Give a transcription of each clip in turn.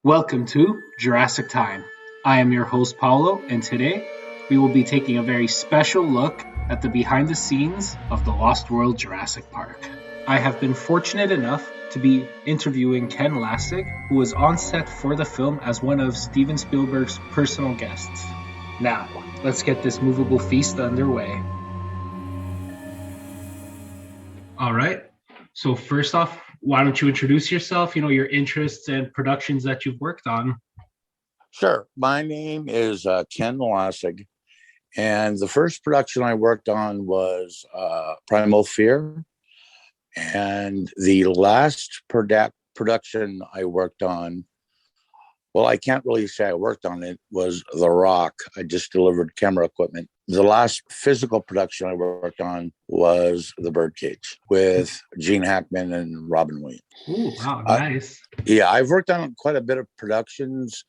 Welcome to Jurassic Time. I am your host Paolo, and today we will be taking a very special look at the behind the scenes of the Lost World Jurassic Park. I have been fortunate enough to be interviewing Ken Lassig, who was on set for the film as one of Steven Spielberg's personal guests. Now, let's get this movable feast underway. All right. So first off, why don't you introduce yourself, your interests and productions that you've worked on? Sure. My name is Ken Lassig, and the first production I worked on was Primal Fear, and the last production I worked on, well, I can't really say I worked on it, was The Rock. I just delivered camera equipment. The last physical production I worked on was The Birdcage with Gene Hackman and Robin Williams. Oh, wow, nice. I've worked on quite a bit of productions,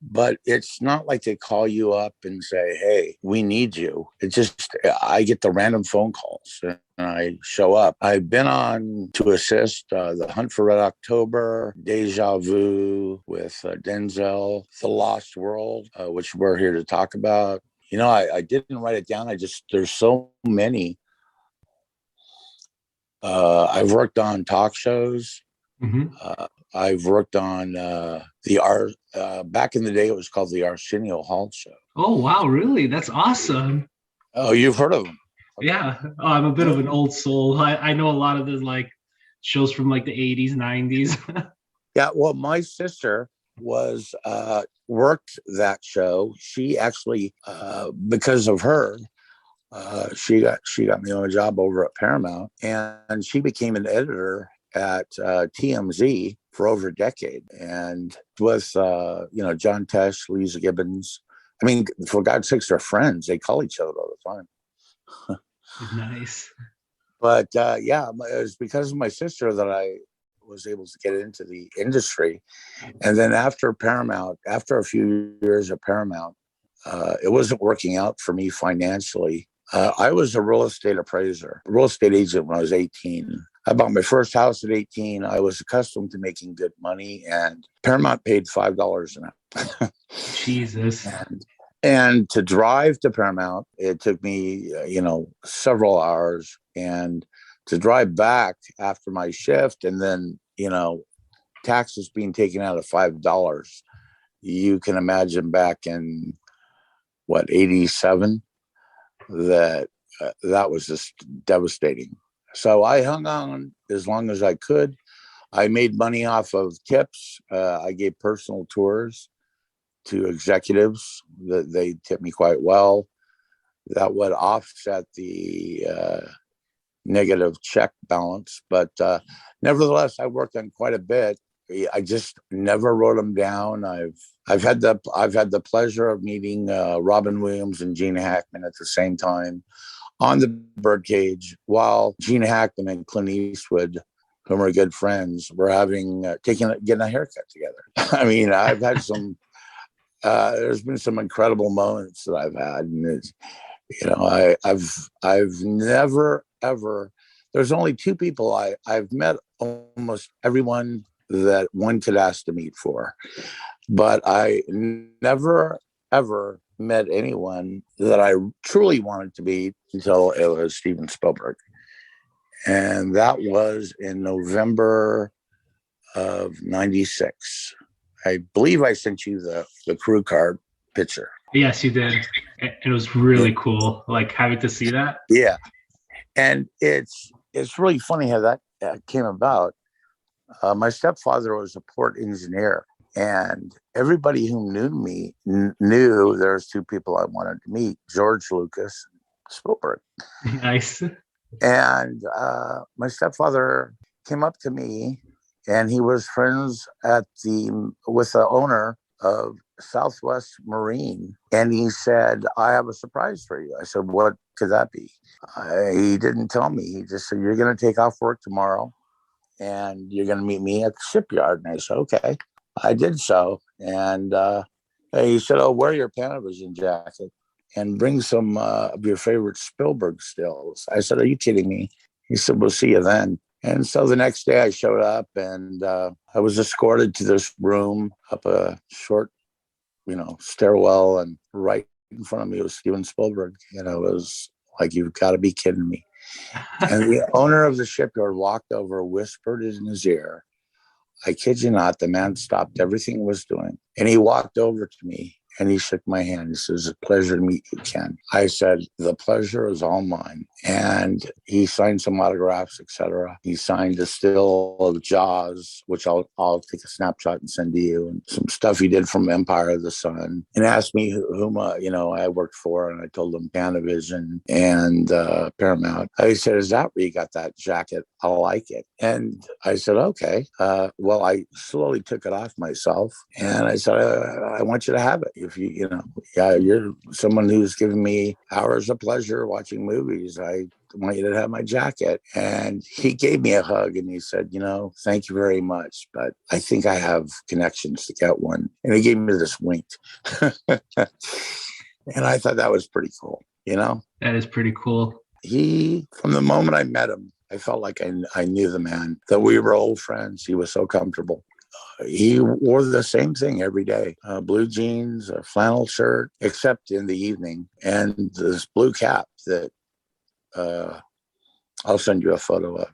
but it's not like they call you up and say, hey, we need you. It's just, I get the random phone calls and I show up. I've been on to assist The Hunt for Red October, Deja Vu with Denzel, The Lost World, which we're here to talk about. I didn't write it down. There's so many. I've worked on talk shows. Mm-hmm. I've worked on back in the day, it was called the Arsenio Hall Show. Oh, wow, really? That's awesome. Oh, you've heard of them? Okay. Yeah. Oh, I'm a bit of an old soul. I know a lot of the shows from the 80s, 90s. Yeah, well, my sister was worked that show. She actually, because of her, she got me on a job over at Paramount, and she became an editor at TMZ for over a decade, and with John Tesh, Lisa Gibbons. I mean, for God's sakes, they're friends. They call each other all the time. Nice. But it was because of my sister that I was able to get into the industry. And then after a few years at Paramount, it wasn't working out for me financially. I was a real estate agent when I was 18. I bought my first house at 18. I was accustomed to making good money, and Paramount paid $5 an hour. Jesus. And to drive to Paramount, it took me, several hours. And to drive back after my shift, and then, taxes being taken out of $5, you can imagine back in, 87, that was just devastating. So I hung on as long as I could. I made money off of tips. I gave personal tours to executives. That they tipped me quite well. That would offset the negative check balance. But nevertheless, I worked on quite a bit. I just never wrote them down. I've had the pleasure of meeting Robin Williams and Gene Hackman at the same time on The Birdcage, while Gene Hackman and Clint Eastwood, whom are good friends, were getting a haircut together. I mean, I've had some. There's been some incredible moments that I've had, and I've never ever. There's only two people I've met almost everyone that one could ask to meet for, but I never ever met anyone that I truly wanted to meet until it was Steven Spielberg. And that was in November of 96. I believe I sent you the crew card picture. Yes, you did. It was really cool, having to see that. Yeah. And it's really funny how that came about. My stepfather was a port engineer, and everybody who knew me knew there's two people I wanted to meet: George Lucas and Spielberg. Nice. And my stepfather came up to me, and he was friends with the owner of Southwest Marine. And he said, I have a surprise for you. I said, what could that be? He didn't tell me. He just said, you're going to take off work tomorrow, and you're going to meet me at the shipyard. And I said, okay. I did so. And he said, oh, wear your Panavision jacket and bring some of your favorite Spielberg stills. I said, are you kidding me? He said, we'll see you then. And so the next day I showed up and I was escorted to this room up a short, stairwell, and right in front of me was Steven Spielberg. It was like, you've got to be kidding me. And the owner of the shipyard walked over, whispered in his ear. I kid you not, the man stopped everything he was doing. And he walked over to me and he shook my hand. He says, "It's a pleasure to meet you, Ken." I said, "The pleasure is all mine." And he signed some autographs, etc. He signed a still of Jaws, which I'll take a snapshot and send to you, and some stuff he did from Empire of the Sun, and asked me whom I worked for, and I told him Panavision and Paramount. I said, "Is that where you got that jacket? I like it." And I said, "Okay." Well, I slowly took it off myself, and I said, "I want you to have it. If you're someone who's given me hours of pleasure watching movies, I want you to have my jacket." And he gave me a hug and he said, "Thank you very much, but I think I have connections to get one." And he gave me this wink. And I thought that was pretty cool, That is pretty cool. From the moment I met him, I felt like I knew the man, that we were old friends. He was so comfortable. He wore the same thing every day, blue jeans, a flannel shirt, except in the evening, and this blue cap that I'll send you a photo of.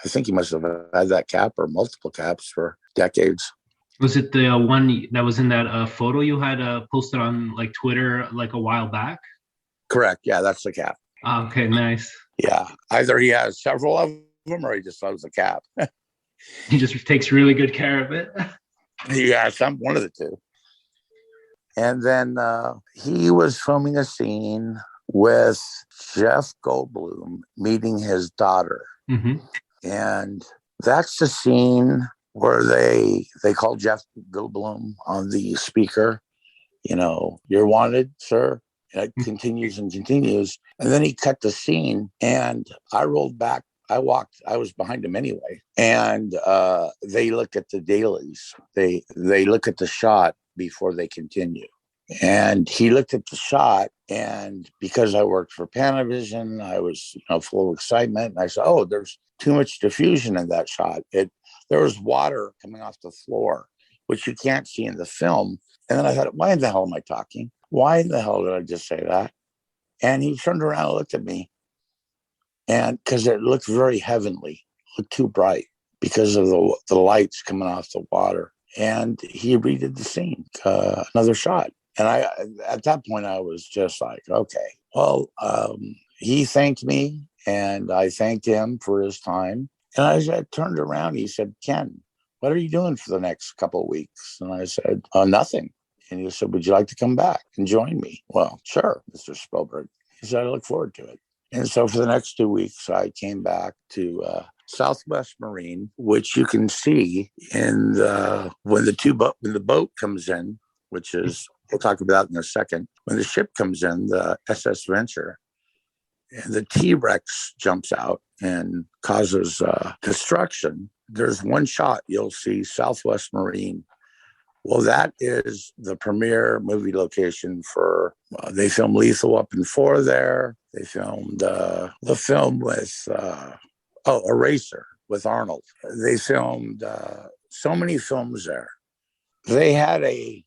I think he must have had that cap or multiple caps for decades. Was it the one that was in that photo you had posted on like Twitter like a while back? Correct. Yeah, that's the cap. Oh, okay, nice. Yeah, either he has several of them or he just loves the cap. He just takes really good care of it. Yeah, one of the two. And then he was filming a scene with Jeff Goldblum meeting his daughter. Mm-hmm. And that's the scene where they call Jeff Goldblum on the speaker, "You're wanted, sir." And it continues and continues. And then he cut the scene and I rolled back. I was behind him anyway. And they look at the dailies. They look at the shot before they continue. And he looked at the shot, and because I worked for Panavision, I was full of excitement. And I said, "Oh, there's too much diffusion in that shot. There was water coming off the floor, which you can't see in the film." And then I thought, why the hell am I talking? Why the hell did I just say that? And he turned around and looked at me, and because it looked very heavenly, looked too bright because of the lights coming off the water. And he redid the scene, another shot. And at that point, I was just like, okay. Well, he thanked me, and I thanked him for his time. And I turned around. He said, "Ken, what are you doing for the next couple of weeks?" And I said, "Nothing." And he said, "Would you like to come back and join me?" "Well, sure, Mr. Spielberg." He said, "I look forward to it." And so for the next 2 weeks, I came back to Southwest Marine, which you can see when the boat comes in, which is, we'll talk about in a second. When the ship comes in, the SS Venture, and the T-Rex jumps out and causes destruction, there's one shot you'll see Southwest Marine. Well, that is the premier movie location for, they filmed Lethal Weapon 4 there. They filmed the film with, Eraser with Arnold. They filmed so many films there. They had a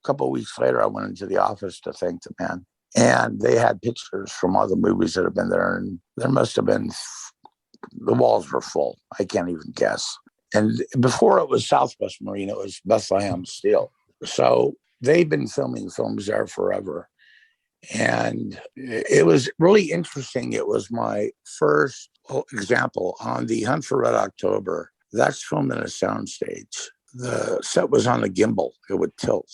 couple of weeks later, I went into the office to thank the man. And they had pictures from all the movies that have been there. And there must have been, the walls were full. I can't even guess. And before it was Southwest Marine, it was Bethlehem Steel. So they've been filming films there forever. And it was really interesting. It was my first example on The Hunt for Red October. That's filmed in a soundstage. The set was on a gimbal. It would tilt.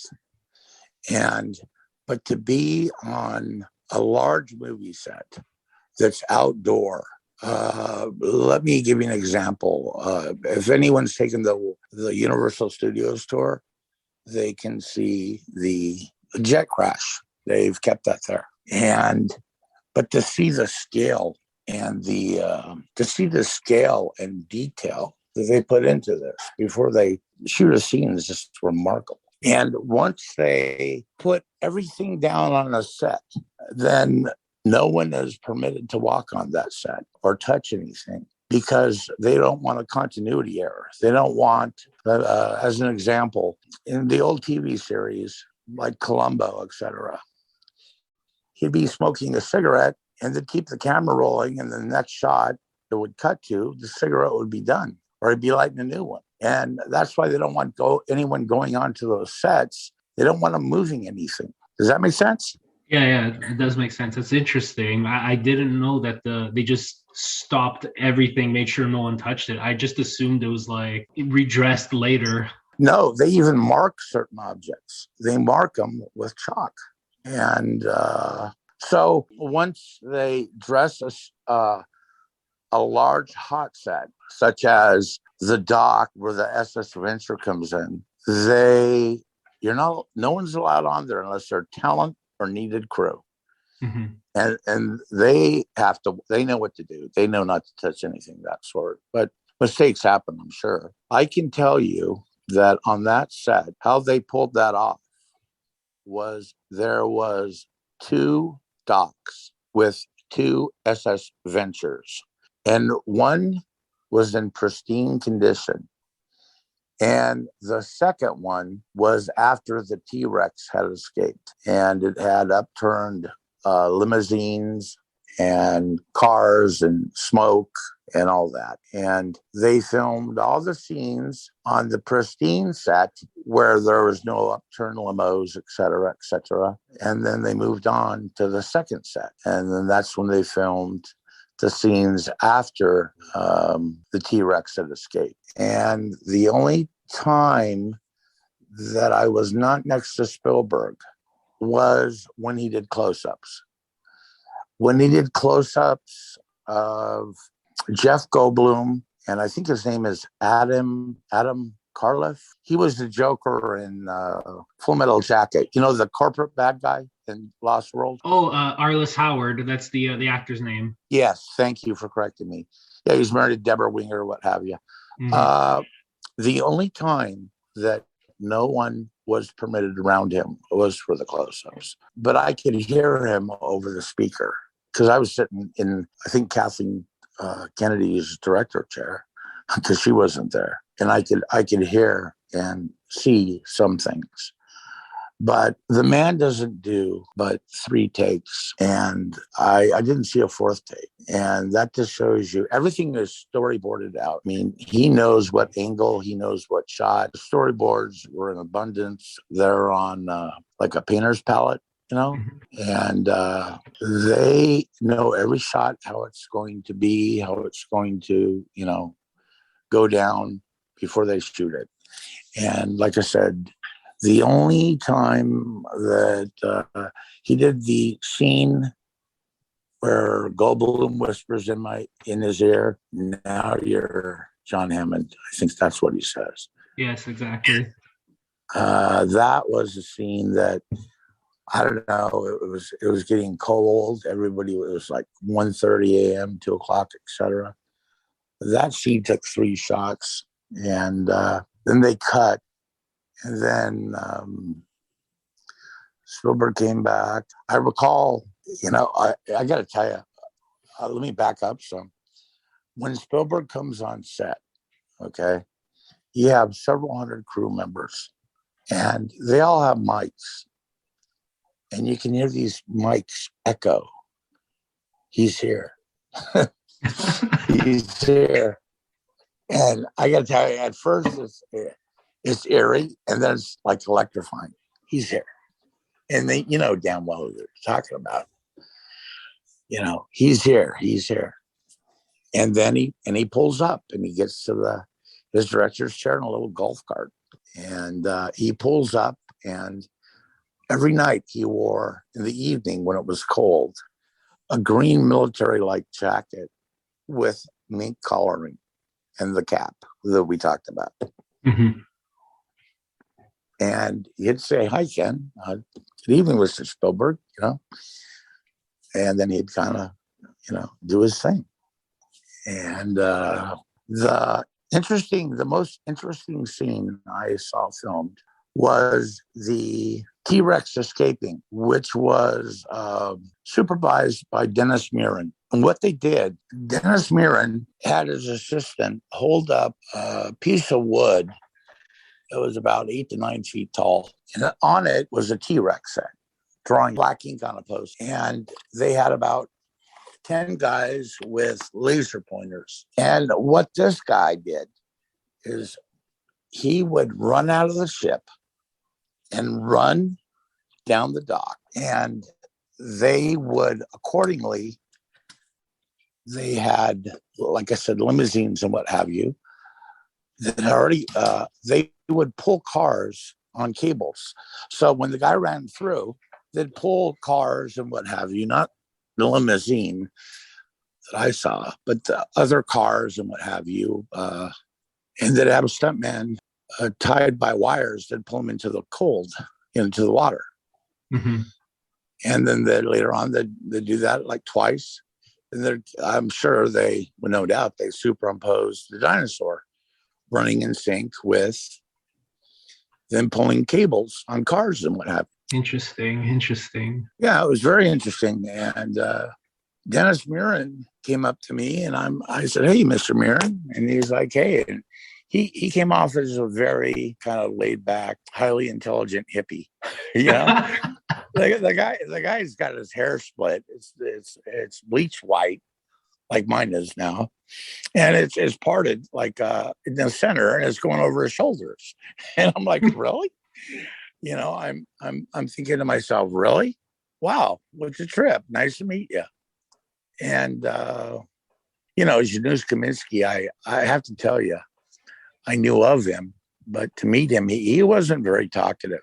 But to be on a large movie set that's outdoor, let me give you an example. If anyone's taken the Universal Studios tour, they can see the jet crash. They've kept that there. But to see the scale and detail that they put into this before they shoot a scene is just remarkable. And once they put everything down on a set, then no one is permitted to walk on that set or touch anything. because they don't want a continuity error. They don't want, as an example, in the old TV series like Columbo, etc., he'd be smoking a cigarette and they'd keep the camera rolling, and the next shot it would cut to, the cigarette would be done, or he'd be lighting a new one. And that's why they don't want anyone going onto those sets. They don't want them moving anything. Does that make sense? Yeah, it does make sense. It's interesting. I didn't know that they just stopped everything, made sure no one touched it. I just assumed it was like redressed later. No, they even mark certain objects. They mark them with chalk. And so once they dress a large hot set, such as the dock where the SS Venture comes in, no one's allowed on there unless they're talent or needed crew. Mm-hmm. And they know what to do. They know not to touch anything of that sort. But mistakes happen, I'm sure. I can tell you that on that set, how they pulled that off was there was 2 docks with 2 SS Ventures, and one was in pristine condition. And the second one was after the T-Rex had escaped, and it had upturned limousines and cars and smoke and all that. And they filmed all the scenes on the pristine set where there was no upturned limos, et cetera. And then they moved on to the second set. And then that's when they filmed the scenes after the T-Rex had escaped. And the only time that I was not next to Spielberg was when he did close-ups. When he did close-ups of Jeff Goldblum, and I think his name is Adam Carliff. He was the Joker in Full Metal Jacket. You know, the corporate bad guy in Lost World? Oh, Arliss Howard. That's the actor's name. Yes, thank you for correcting me. Yeah, he's married to Deborah Winger, what have you. Mm-hmm. The only time that no one was permitted around him was for the close-ups. But I could hear him over the speaker because I was sitting in, I think, Kathleen Kennedy's director chair because she wasn't there. And I could hear and see some things. But the man doesn't do but 3 takes, and I didn't see a 4th take. And that just shows you everything is storyboarded out. I mean, he knows what angle, he knows what shot. The storyboards were in abundance. They're on like a painter's palette, you know, and they know every shot, how it's going to be, how it's going to, you know, go down before they shoot it. And like I said, the only time that he did the scene where Goldblum whispers in his ear, "Now you're John Hammond." I think that's what he says. Yes, exactly. That was a scene that, I don't know. It was getting cold. Everybody, it was like 1:30 a.m., 2 o'clock, etc. That scene took 3 shots, and then they cut. And then Spielberg came back. I recall, you know, I got to tell you, let me back up some. When Spielberg comes on set, okay, you have several hundred crew members, and they all have mics. And you can hear these mics echo. He's here. He's here. And I got to tell you, at first it's eerie, and then it's like electrifying. He's here. And they, you know damn well who they're talking about. You know, he's here. And then he pulls up and he gets to his director's chair in a little golf cart. And he pulls up, and every night he wore, in the evening when it was cold, a green military-like jacket with mink collaring and the cap that we talked about. Mm-hmm. And he'd say, "Hi, Ken. Good evening, Mr. Spielberg," you know. And then he'd kind of, you know, do his thing. And the most interesting scene I saw filmed was the T-Rex escaping, which was supervised by Dennis Muren. And what they did, Dennis Mirren had his assistant hold up a piece of wood that was about 8 to 9 feet tall. And on it was a T-Rex set, drawing black ink on a post. And they had about 10 guys with laser pointers. And what this guy did is he would run out of the ship and run down the dock. And they would accordingly, they had, like I said, limousines and what have you that already, they would pull cars on cables. So when the guy ran through, they'd pull cars and what have you, not the limousine that I saw, but the other cars and what have you. And they'd have a stuntman tied by wires that pull them into the cold, into the water. Mm-hmm. And then later on, they'd do that like twice. And I'm sure they, well, no doubt, they superimposed the dinosaur running in sync with them pulling cables on cars and what have you. Interesting. Yeah, it was very interesting. And Dennis Mirren came up to me and I said, "Hey, Mr. Mirren." And he's like, "Hey." And he came off as a very kind of laid back, highly intelligent hippie, you know. the guy's got his hair split. It's bleached white, like mine is now, and it's parted like in the center, and it's going over his shoulders. And I'm like, really? You know, I'm thinking to myself, really? Wow, what's your trip? Nice to meet you. And you know, Janusz Kaminski, I have to tell you, I knew of him, but to meet him, he wasn't very talkative.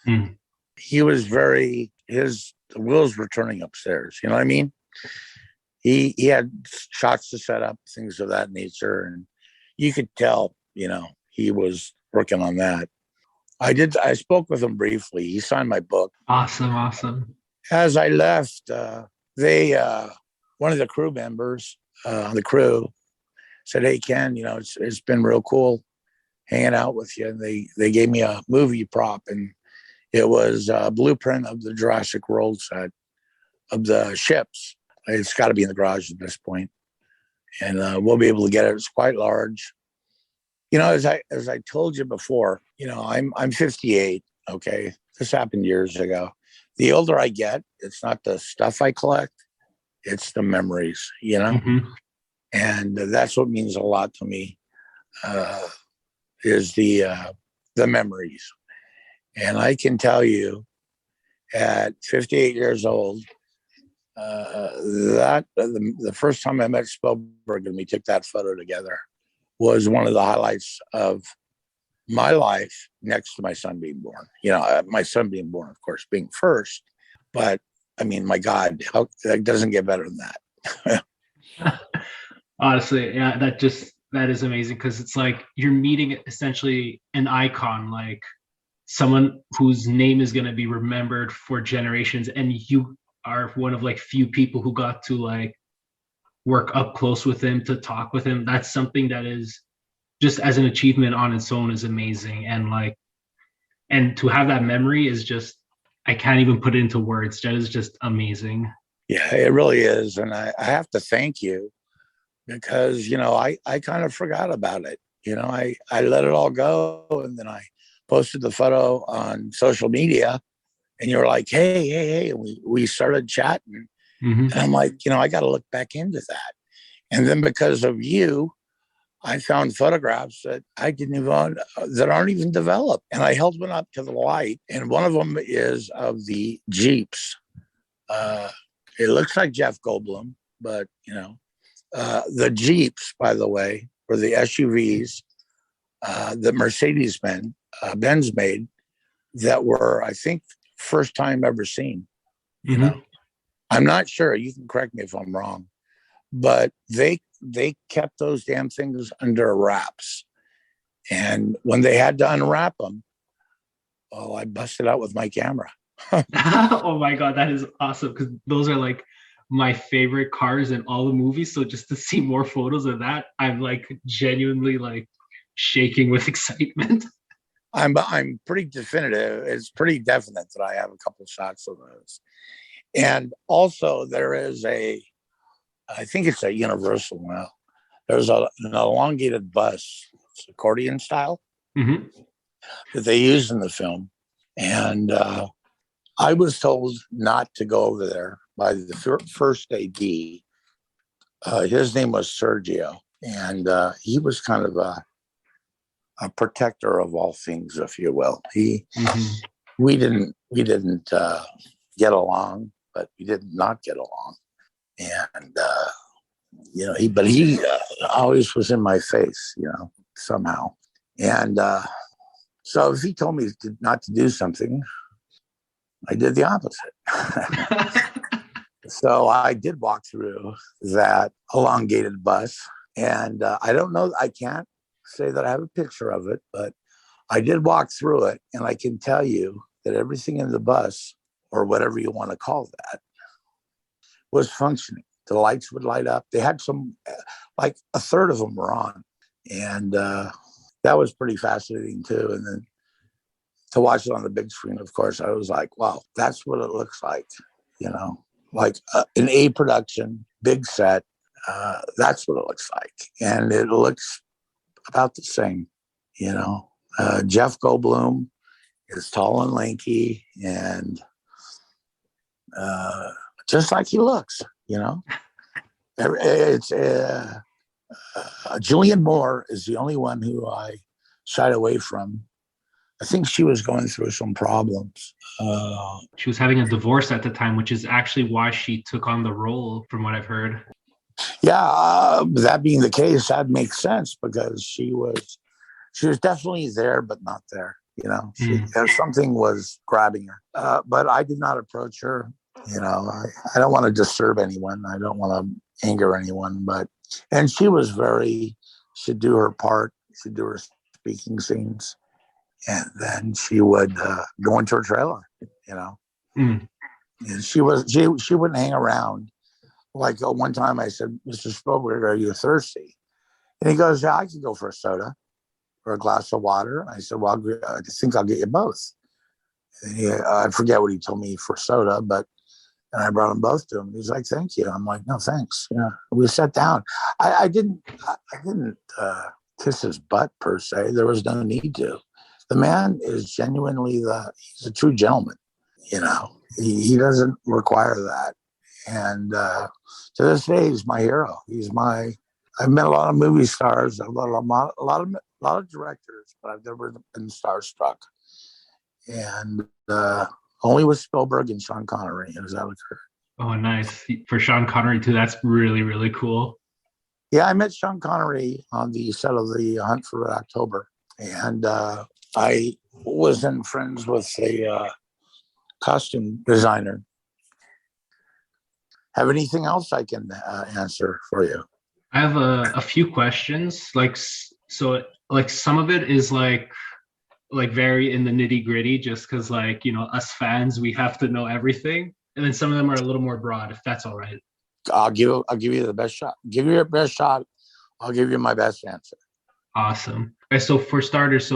Mm. He was the wheels were turning upstairs. You know what I mean? He had shots to set up, things of that nature. And you could tell, you know, he was working on that. I spoke with him briefly. He signed my book. Awesome. As I left, one of the crew members on the crew said, "Hey, Ken, you know, it's been real cool hanging out with you." And they gave me a movie prop, and it was a blueprint of the Jurassic World set of the ships. It's got to be in the garage at this point, and we'll be able to get it. It's quite large. You know, as I told you before, you know, I'm 58. Okay, this happened years ago. The older I get, it's not the stuff I collect, it's the memories. You know, Mm-hmm. and that's what means a lot to me. Is the memories. And I can tell you, at 58 years old, that the first time I met Spielberg and we took that photo together was one of the highlights of my life, next to my son being born. You know, my son being born, of course, being first. But I mean, my God, that doesn't get better than that. Honestly, yeah, that is amazing, because it's like you're meeting essentially an icon, like someone whose name is going to be remembered for generations, and you are one of like few people who got to like work up close with him, to talk with him. That's something that is just, as an achievement on its own, is amazing. And to have that memory is just, I can't even put it into words. That is just amazing. Yeah, it really is. And I have to thank you, because, you know, I kind of forgot about it. You know, I let it all go, and then I posted the photo on social media, and you're like, hey. And we started chatting. Mm-hmm. And I'm like, you know, I got to look back into that. And then because of you, I found photographs that that aren't even developed. And I held one up to the light, and one of them is of the Jeeps. It looks like Jeff Goldblum, but, you know, the Jeeps, by the way, were the SUVs that Benz made, that were, I think, first time ever seen. You Mm-hmm. know, I'm not sure. You can correct me if I'm wrong, but they kept those damn things under wraps. And when they had to unwrap them, oh, I busted out with my camera. Oh my God, that is awesome, because those are like my favorite cars in all the movies. So just to see more photos of that, I'm like genuinely like shaking with excitement. I'm pretty definitive. It's pretty definite that I have a couple shots of those. And also there is a I think it's at Universal now. There's an elongated bus, it's accordion style, Mm-hmm. that they use in the film. And I was told not to go over there by the first AD. His name was Sergio, and he was kind of a protector of all things, if you will. Mm-hmm. We didn't get along, but we did not get along. And he always was in my face, somehow. And so if he told me not to do something, I did the opposite. So I did walk through that elongated bus, and I don't know, I can't say that I have a picture of it, but I did walk through it, and I can tell you that everything in the bus, or whatever you want to call that, was functioning. The lights would light up. They had some, like a third of them were on, and that was pretty fascinating too. And then to watch it on the big screen, of course, I was like, wow, that's what it looks like, like an A production, big set. That's what it looks like. And it looks about the same, Jeff Goldblum is tall and lanky and just like he looks, It's Julianne Moore is the only one who I shied away from. I think she was going through some problems. She was having a divorce at the time, which is actually why she took on the role, from what I've heard. Yeah, that being the case, that makes sense because she was definitely there, but not there. Something was grabbing her. But I did not approach her. I don't want to disturb anyone. I don't want to anger anyone. And she'd do her part. She'd do her speaking scenes. And then she would go into her trailer, And she wouldn't hang around. Like one time I said, Mr. Spielberg, are you thirsty? And he goes, yeah, I can go for a soda or a glass of water. And I said, well, I think I'll get you both. And I forget what he told me for soda, and I brought them both to him. He's like, thank you. I'm like, no, thanks. We sat down. I didn't kiss his butt per se. There was no need to. The man is genuinely he's a true gentleman. He doesn't require that. And to this day, he's my hero. I've met a lot of movie stars, a lot of directors, but I've never been starstruck. And only with Spielberg and Sean Connery has that occurred. Oh, nice. For Sean Connery too, that's really, really cool. Yeah, I met Sean Connery on the set of The Hunt for Red October. And I wasn't friends with a costume designer. Have anything else I can answer for you? I have a few questions. Like some of it is like very in the nitty gritty, just because us fans, we have to know everything. And then some of them are a little more broad, if that's all right. I'll give you the best shot. Give you your best shot. I'll give you my best answer. Awesome. Okay, so for starters,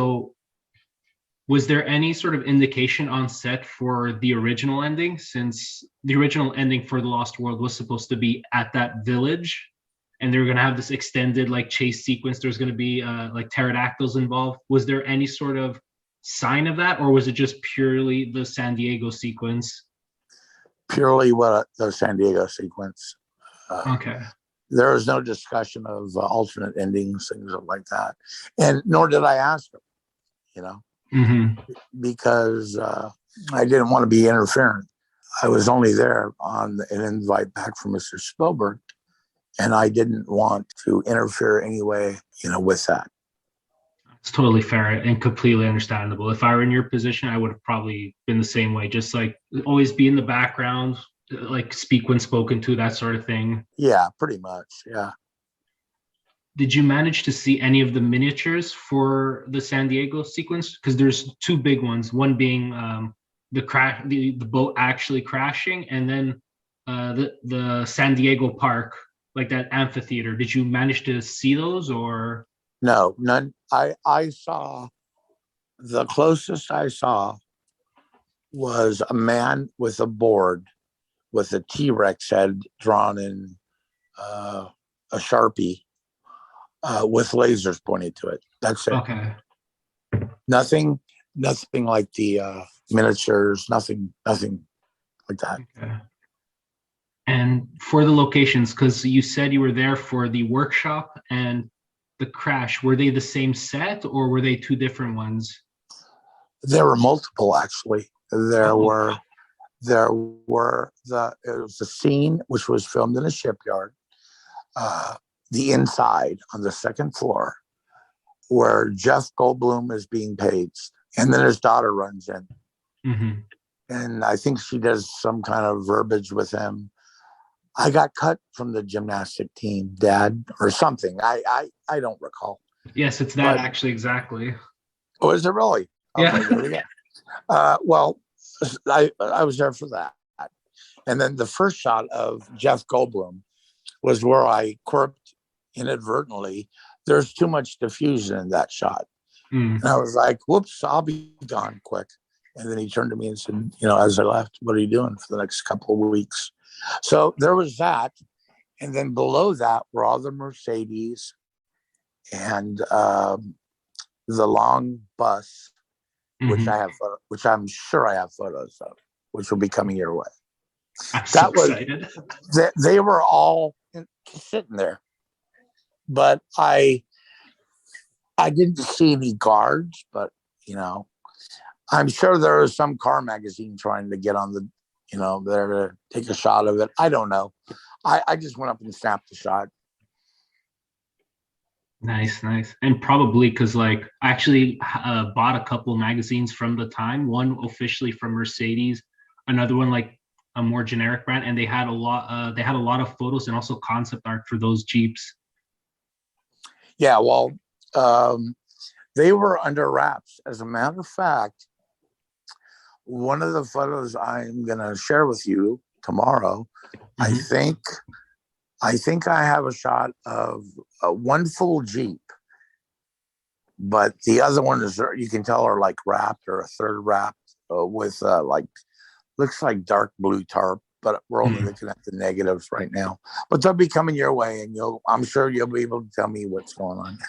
was there any sort of indication on set for the original ending, since the original ending for The Lost World was supposed to be at that village, and they were going to have this extended chase sequence? There's going to be pterodactyls involved. Was there any sort of sign of that, or was it just purely the San Diego sequence? Purely the San Diego sequence. Okay. There was no discussion of alternate endings, things like that, and nor did I ask them. Because I didn't want to be interferent. I was only there on an invite back from Mr. Spielberg, and I didn't want to interfere anyway, with that. It's totally fair and completely understandable. If I were in your position, I would have probably been the same way. Just always be in the background, speak when spoken to, that sort of thing. Yeah, pretty much. Yeah. Did you manage to see any of the miniatures for the San Diego sequence? Because there's two big ones. One being the boat actually crashing, and then the San Diego Park, like that amphitheater. Did you manage to see those, or? No, none. I saw, the closest I saw was a man with a board with a T-Rex head drawn in a Sharpie with lasers pointed to it. That's it. Okay. Nothing like the miniatures. Nothing like that. Okay. And for the locations, because you said you were there for the workshop and the crash, were they the same set or were they two different ones? There were multiple, actually. There Oh, were it was a scene which was filmed in a shipyard, the inside on the second floor, where Jeff Goldblum is being paged, and then his daughter runs in, and I think she does some kind of verbiage with him. I got cut from the gymnastic team, Dad, or something. I don't recall. yes, it's that actually, exactly. Oh, is it really? Okay, Yeah. there we go. Well, I was there for that. And then the first shot of Jeff Goldblum was where I quirked inadvertently. There's too much diffusion in that shot. And I was like, whoops, I'll be gone quick. And then he turned to me and said, as I left, what are you doing for the next couple of weeks? So there was that. And then below that were all the Mercedes and the long bus, which I'm sure I have photos of, which will be coming your way. I'm so excited. They were all sitting there, but I didn't see any guards, but I'm sure there was some car magazine trying to get on the, there to take a shot of it. I don't know. I just went up and snapped the shot. Nice. And probably because I actually bought a couple magazines from the time, one officially from Mercedes, another one like a more generic brand, and they had a lot of photos and also concept art for those Jeeps. Yeah, well, they were under wraps. As a matter of fact, one of the photos I'm going to share with you tomorrow, I think I have a shot of one full Jeep, but the other one is, you can tell, are like wrapped, or a third wrapped with looks like dark blue tarp, but we're only looking at the negatives right now. But they'll be coming your way, and I'm sure you'll be able to tell me what's going on.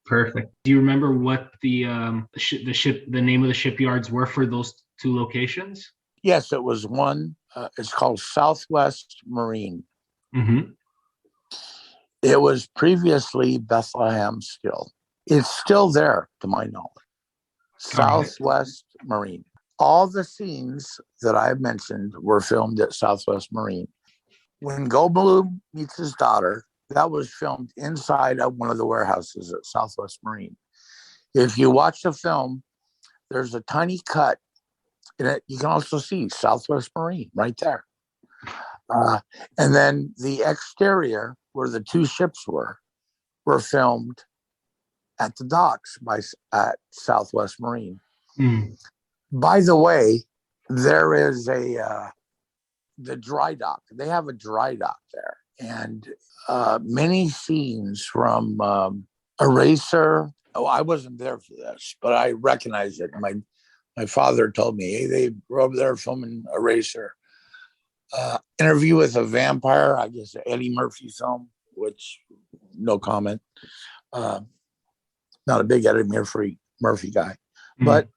Perfect. Do you remember what the name of the shipyards were for those two locations? Yes, it was one. It's called Southwest Marine. It was previously Bethlehem Steel. It's still there, to my knowledge. Southwest Marine. All the scenes that I mentioned were filmed at Southwest Marine. When Goldblum meets his daughter, that was filmed inside of one of the warehouses at Southwest Marine. If you watch the film, there's a tiny cut in it. You can also see Southwest Marine right there. And then the exterior, where the two ships were filmed at the docks at Southwest Marine. By the way, there is the dry dock. They have a dry dock there, and many scenes from Eraser. Oh, I wasn't there for this, but I recognize it. My father told me, hey, they were over there filming Eraser. Interview with a Vampire, I guess, an Eddie Murphy film, which no comment. Not a big Eddie Murphy guy, but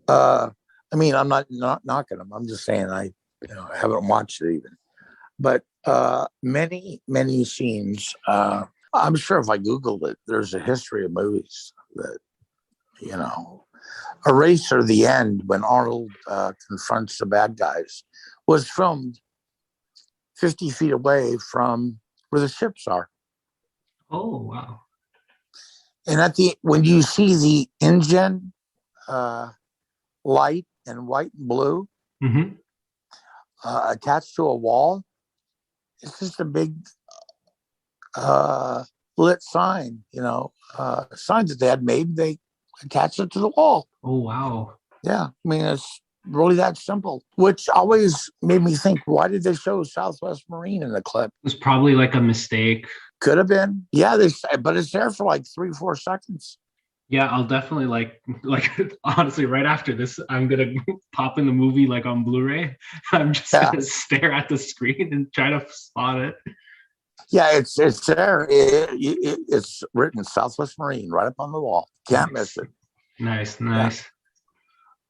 I mean, I'm not knocking him. I'm just saying I haven't watched it even. But many scenes. I'm sure if I Googled it, there's a history of movies that Eraser, the end, when Arnold confronts the bad guys, was filmed 50 feet away from where the ships are. Oh, wow. And when you see the engine light in white and blue attached to a wall, it's just a big lit sign, sign that they had made. They attached it to the wall. Oh, wow. Yeah, I mean, it's really that simple, which always made me think, why did they show Southwest Marine in the clip? It was probably like a mistake. Could have been. Yeah, but it's there for like 3-4 seconds. Yeah, I'll definitely like honestly, right after this, I'm gonna pop in the movie like on Blu-ray. I'm just gonna stare at the screen and try to spot it. Yeah, it's there. It's written Southwest Marine right up on the wall. Can't miss it. Nice, Yeah. nice.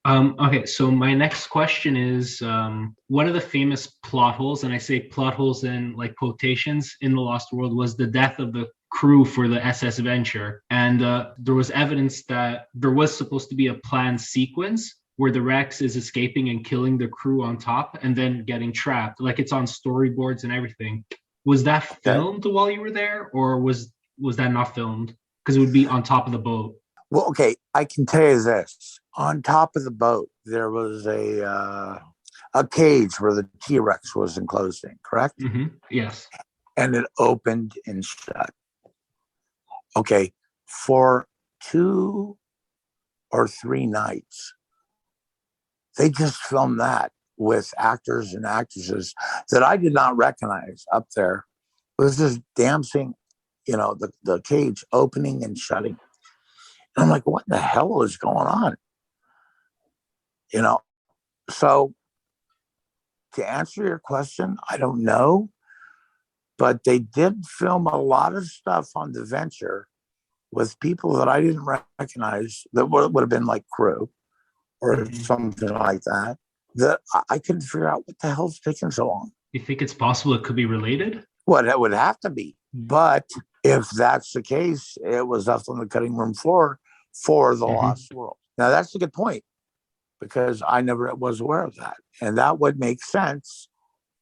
Okay, so my next question is, one of the famous plot holes, and I say plot holes in like quotations in the Lost World, was the death of the crew for the SS Venture. And there was evidence that there was supposed to be a planned sequence where the Rex is escaping and killing the crew on top and then getting trapped. Like it's on storyboards and everything. Was that Okay. filmed while you were there, or was that not filmed? Because it would be on top of the boat. Well, okay, I can tell you this. On top of the boat, there was a cage where the T-Rex was enclosed in, correct? Yes. And it opened and shut. Okay, for 2 or 3 nights, they just filmed that with actors and actresses that I did not recognize up there. It was this damn thing, the cage opening and shutting. And I'm like, what the hell is going on? You know, so to answer your question, I don't know, but they did film a lot of stuff on the Venture with people that I didn't recognize that would have been like crew or Mhm. something like that. That I couldn't figure out what the hell's taking so long. You think it's possible it could be related? What it would have to be. But if that's the case, it was left on the cutting room floor for the Hmm. Lost World. Now that's a good point because I never was aware of that. And that would make sense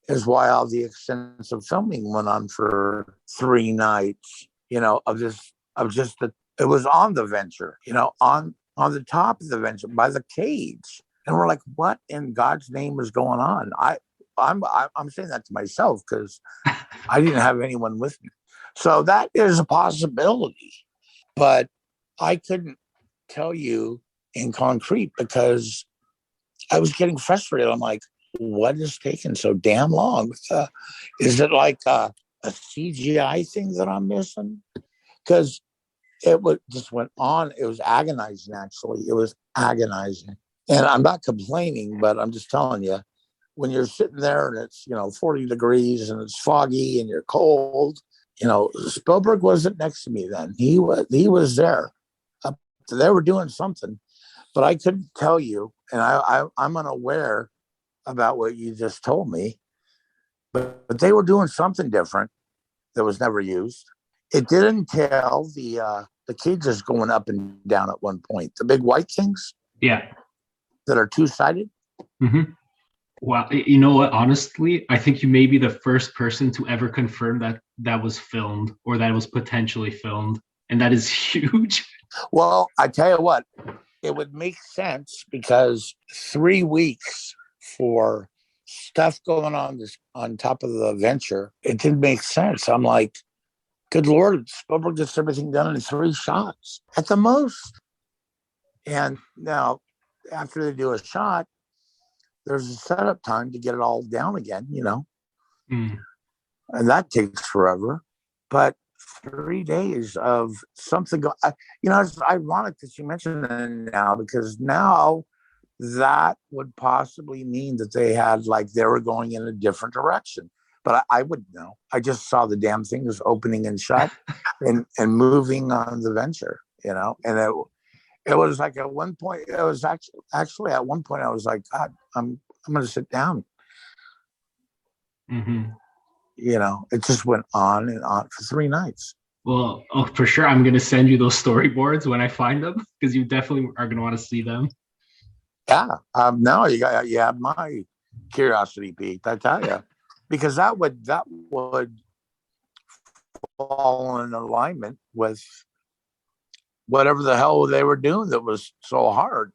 is why all the extensive filming went on for 3 nights, of just the it was on the Venture, on the top of the Venture by the cage. And we're like, what in God's name is going on? I'm saying that to myself because I didn't have anyone with me. So that is a possibility. But I couldn't tell you in concrete because I was getting frustrated. I'm like, what is taking so damn long? Is it like a CGI thing that I'm missing? Because just went on. It was agonizing, actually. It was agonizing. And I'm not complaining, but I'm just telling you, when you're sitting there and it's, 40 degrees and it's foggy and you're cold, Spielberg wasn't next to me then. He was there. They were doing something, but I couldn't tell you. And I'm unaware about what you just told me, but they were doing something different that was never used. It did entail the cages going up and down at one point. The big white things Yeah. that are two-sided. Hmm. Wow. You know what? Honestly, I think you may be the first person to ever confirm that that was filmed or that it was potentially filmed. And that is huge. Well, I tell you what, it would make sense because 3 weeks for stuff going on on top of the Venture, it didn't make sense. I'm like, good Lord, Spielberg gets everything done in 3 shots at the most. And now, after they do a shot, there's a setup time to get it all down again, Mm. and that takes forever. But 3 days of something, it's ironic that you mentioned it now because now that would possibly mean that they were going in a different direction. But I wouldn't know. I just saw the damn thing was opening and shut and moving on the Venture, and it was like at one point, it was actually at one point I was like, God, I'm going to sit down. Hmm. It just went on and on for 3 nights. Well, oh, for sure, I'm going to send you those storyboards when I find them because you definitely are going to want to see them. Yeah. No, you have my curiosity peaked, I tell you, because that would fall in alignment with whatever the hell they were doing that was so hard.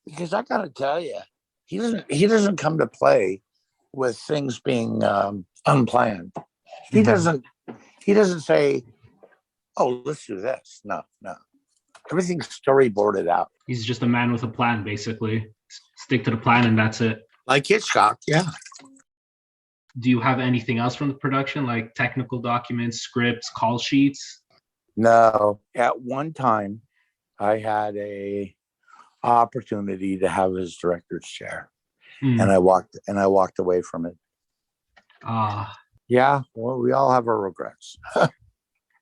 Because I got to tell you, he doesn't come to play with things being unplanned. He Hmm. doesn't he doesn't say, "Oh, let's do this." No, no. Everything's storyboarded out. He's just a man with a plan, basically. Stick to the plan, and that's it. Like Hitchcock, yeah. Do you have anything else from the production, like technical documents, scripts, call sheets? No, at one time I had a opportunity to have his director's chair, and Mm. I walked away from it. Ah. Yeah, well, we all have our regrets.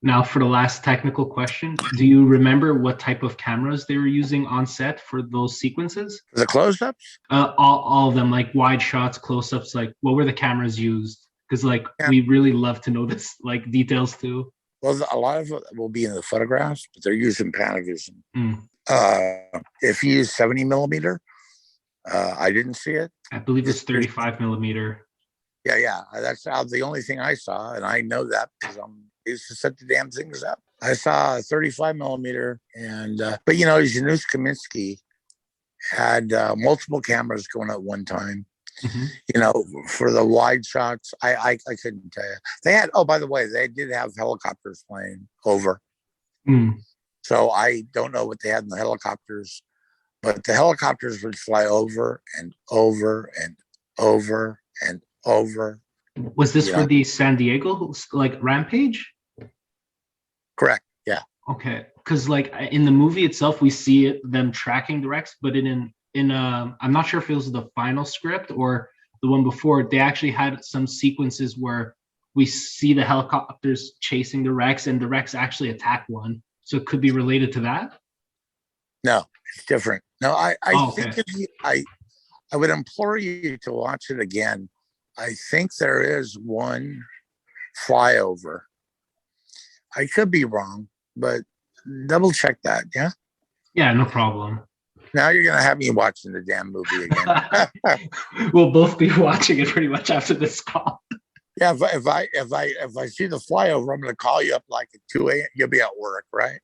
Now, for the last technical question, do you remember what type of cameras they were using on set for those sequences? The close-ups? All of them, like wide shots, close-ups. Like, what were the cameras used? Because like Yeah. we really love to know this, like details too. Well, a lot of it will be in the photographs, but they're using Panavision. Mm. If you use 70 millimeter, I didn't see it. I believe it's 35 millimeter. Yeah. That's the only thing I saw, and I know that because I used to set the damn things up. I saw a 35 millimeter, and but Janusz Kaminski had multiple cameras going at one time. Mm-hmm. For the wide shots, I couldn't tell you. They had, oh, by the way, they did have helicopters flying over. Mm. So I don't know what they had in the helicopters, but the helicopters would fly over and over and over and over. Was this for the San Diego like rampage? Correct. Yeah. Okay, because like in the movie itself, we see them tracking the Rex, but I'm not sure if it was the final script or the one before. They actually had some sequences where we see the helicopters chasing the Rex, and the Rex actually attack one. So it could be related to that. No, it's different. No, I think okay. I would implore you to watch it again. I think there is one flyover. I could be wrong, but double check that. Yeah. Yeah, no problem. Now you're gonna have me watching the damn movie again. We'll both be watching it pretty much after this call. Yeah, if I see the flyover, I'm gonna call you up like at 2 a.m. You'll be at work, right?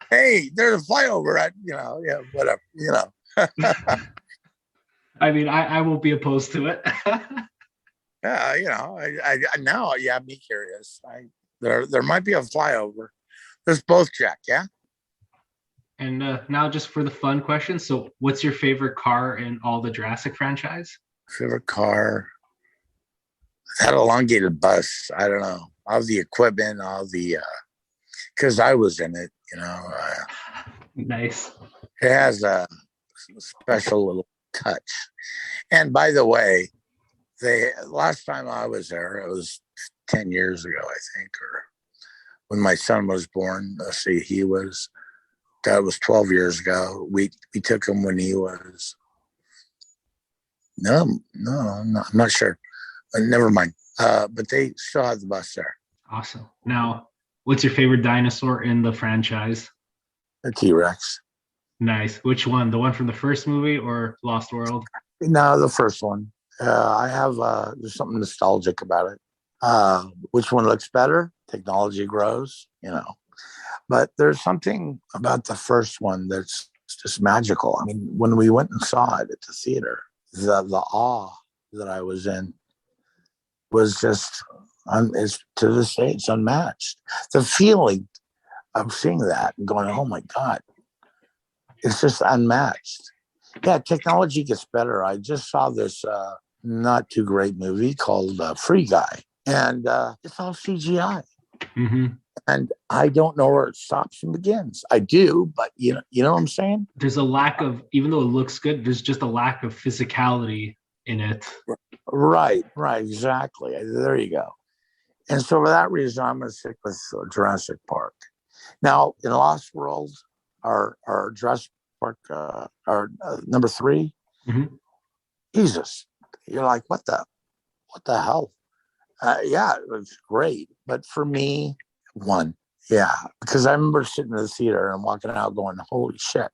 Hey, there's a flyover at whatever. I mean, I won't be opposed to it. I now you have me curious. There might be a flyover. Let's both check, yeah. And now, just for the fun question, so what's your favorite car in all the Jurassic franchise? Favorite car? That elongated bus. I don't know. All the equipment, because I was in it. Nice. It has a special little touch. And by the way, last time I was there, it was 10 years ago, I think, or when my son was born. Let's see, that was 12 years ago. We took him when he was, no, I'm not sure. Never mind. But they still have the bus there. Awesome. Now, what's your favorite dinosaur in the franchise? The T-Rex. Nice. Which one? The one from the first movie or Lost World? No, the first one. I have there's something nostalgic about it. Which one looks better? Technology grows, But there's something about the first one that's just magical. I mean, when we went and saw it at the theater, the awe that I was in was just, to this day, it's unmatched. The feeling of seeing that and going, oh my God, it's just unmatched. Yeah, technology gets better. I just saw this not too great movie called Free Guy, and it's all CGI. Mm-hmm. And I don't know where it stops and begins. I do, but you know what I'm saying? There's a lack of, even though it looks good, there's just a lack of physicality in it. Right, exactly. There you go. And so for that reason, I'm going to stick with Jurassic Park. Now, in Lost World, our Jurassic Park, our number 3, mm-hmm. Jesus, you're like, what the hell? Yeah, it was great. But for me, 1. Yeah, because I remember sitting in the theater and walking out going, holy shit.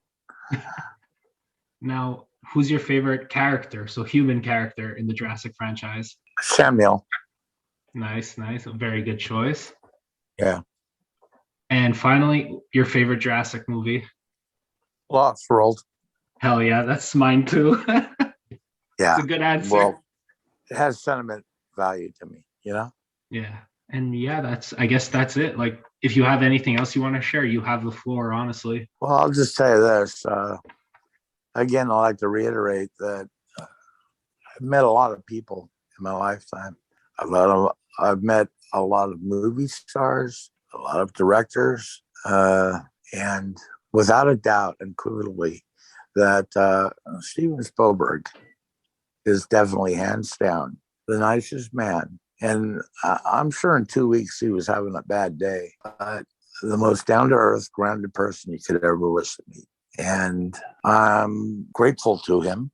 Now, who's your favorite character? So human character in the Jurassic franchise? Samuel. Nice. A very good choice. Yeah. And finally, your favorite Jurassic movie? Lost World. Hell yeah, that's mine too. Yeah. It's a good answer. Well, it has sentiment value to me, Yeah. And yeah, I guess that's it. Like, if you have anything else you want to share, you have the floor, honestly. Well, I'll just say this. Again, I'd like to reiterate that I've met a lot of people in my lifetime. I've met a lot of movie stars, a lot of directors, and without a doubt, unequivocally, that Steven Spielberg is definitely hands down the nicest man And I'm sure in 2 weeks he was having a bad day. The most down to earth, grounded person you could ever wish to meet. And I'm grateful to him.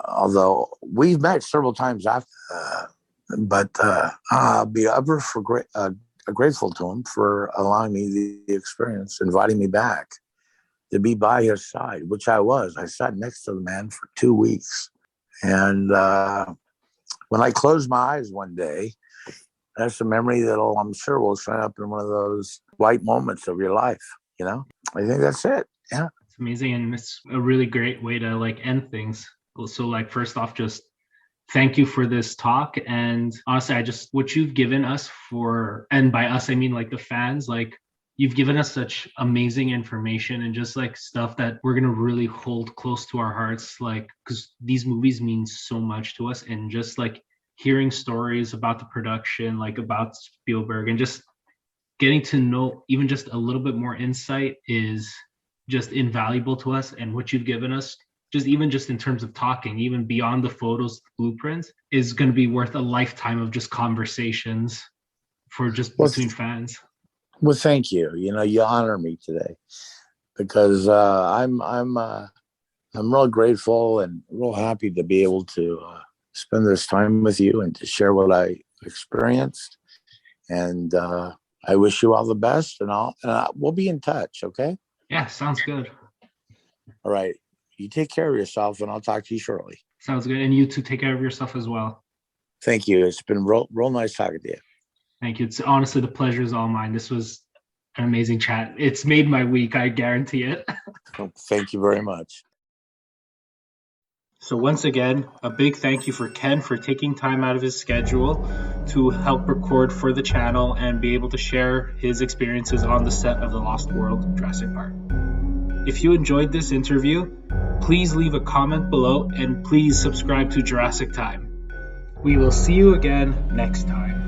Although we've met several times after, but I'll be ever grateful to him for allowing me the experience, inviting me back to be by his side, which I was. I sat next to the man for 2 weeks. And when I closed my eyes one day, that's a memory that I'm sure will shine up in one of those white moments of your life. I think that's it. Yeah. It's amazing. And it's a really great way to end things. So first off, just thank you for this talk. And honestly, what you've given us and by us, I mean the fans, you've given us such amazing information and just stuff that we're going to really hold close to our hearts, because these movies mean so much to us. And just hearing stories about the production, about Spielberg, and just getting to know even just a little bit more insight is just invaluable to us. And what you've given us, just in terms of talking, even beyond the photos, blueprints, is going to be worth a lifetime of just conversations for just between fans. Well, thank you. You honor me today because I'm real grateful and real happy to be able to spend this time with you and to share what I experienced. And I wish you all the best, and we'll be in touch. Okay. Yeah, sounds good. All right. You take care of yourself, and I'll talk to you shortly. Sounds good. And you too, take care of yourself as well. Thank you. It's been real nice talking to you. Thank you. It's honestly, the pleasure is all mine. This was an amazing chat. It's made my week. I guarantee it. Thank you very much. So once again, a big thank you for Ken for taking time out of his schedule to help record for the channel and be able to share his experiences on the set of The Lost World Jurassic Park. If you enjoyed this interview, please leave a comment below and please subscribe to Jurassic Time. We will see you again next time.